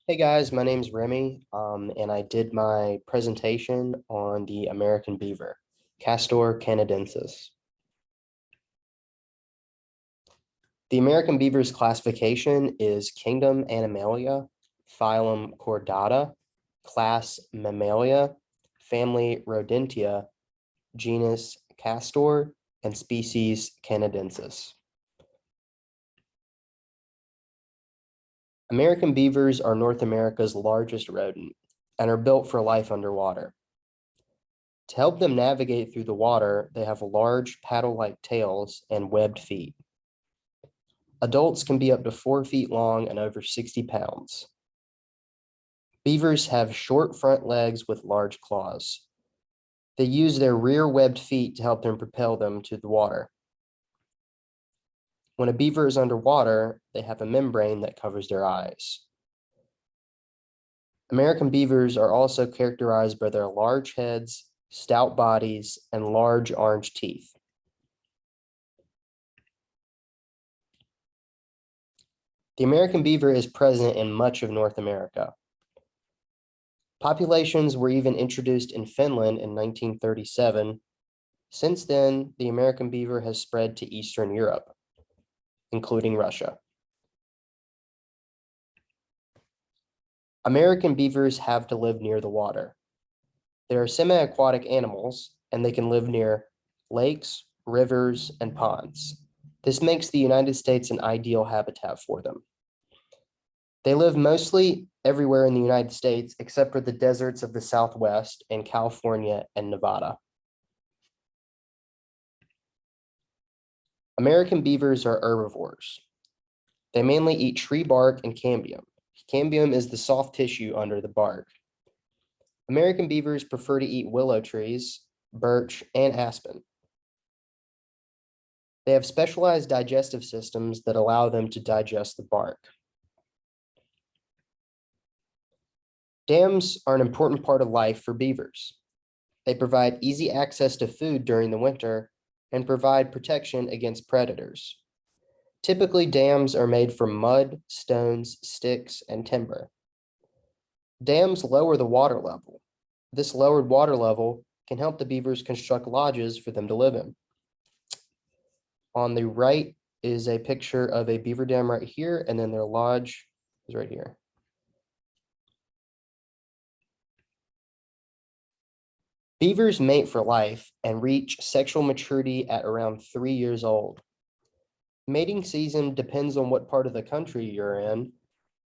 Hey guys, my name's Remy, and I did my presentation on the American beaver, Castor canadensis. The American beaver's classification is Kingdom Animalia, phylum Chordata, class Mammalia, family Rodentia, genus Castor, and species Canadensis. American beavers are North America's largest rodent and are built for life underwater. To help them navigate through the water, they have large paddle-like tails and webbed feet. Adults can be up to 4 feet long and over 60 pounds. Beavers have short front legs with large claws. They use their rear webbed feet to help them propel them to the water. When a beaver is underwater, they have a membrane that covers their eyes. American beavers are also characterized by their large heads, stout bodies, and large orange teeth. The American beaver is present in much of North America. Populations were even introduced in Finland in 1937. Since then, the American beaver has spread to Eastern Europe, including Russia. American beavers have to live near the water. They are semi-aquatic animals, and they can live near lakes, rivers, and ponds. This makes the United States an ideal habitat for them. They live mostly everywhere in the United States, except for the deserts of the Southwest and California and Nevada. American beavers are herbivores. They mainly eat tree bark and cambium. Cambium is the soft tissue under the bark. American beavers prefer to eat willow trees, birch, and aspen. They have specialized digestive systems that allow them to digest the bark. Dams are an important part of life for beavers. They provide easy access to food during the winter and provide protection against predators. Typically, dams are made from mud, stones, sticks, and timber. Dams lower the water level. This lowered water level can help the beavers construct lodges for them to live in. On the right is a picture of a beaver dam right here, and then their lodge is right here. Beavers mate for life and reach sexual maturity at around 3 years old. Mating season depends on what part of the country you're in,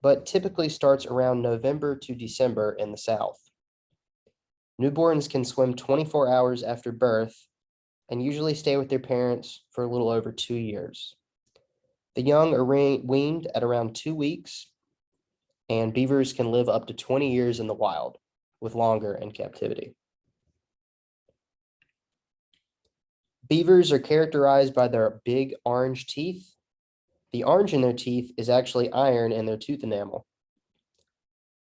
but typically starts around November to December in the South. Newborns can swim 24 hours after birth and usually stay with their parents for a little over 2 years. The young are weaned at around 2 weeks, and beavers can live up to 20 years in the wild, with longer in captivity. Beavers are characterized by their big orange teeth. The orange in their teeth is actually iron in their tooth enamel.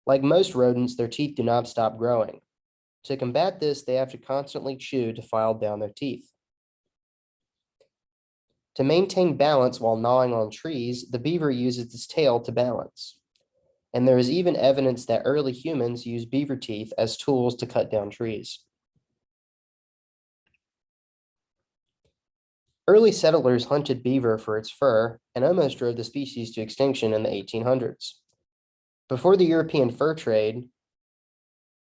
Like most rodents, their teeth do not stop growing. To combat this, they have to constantly chew to file down their teeth. To maintain balance while gnawing on trees, the beaver uses its tail to balance. And there is even evidence that early humans used beaver teeth as tools to cut down trees. Early settlers hunted beaver for its fur and almost drove the species to extinction in the 1800s. Before the European fur trade,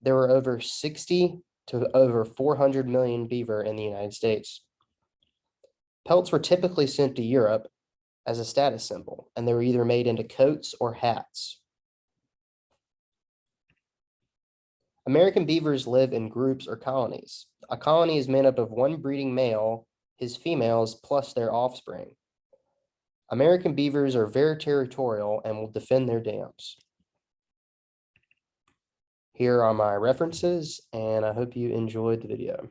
there were over 60 to over 400 million beaver in the United States. Pelts were typically sent to Europe as a status symbol, and they were either made into coats or hats. American beavers live in groups or colonies. A colony is made up of one breeding male, his females, plus their offspring. American beavers are very territorial and will defend their dams. Here are my references, and I hope you enjoyed the video.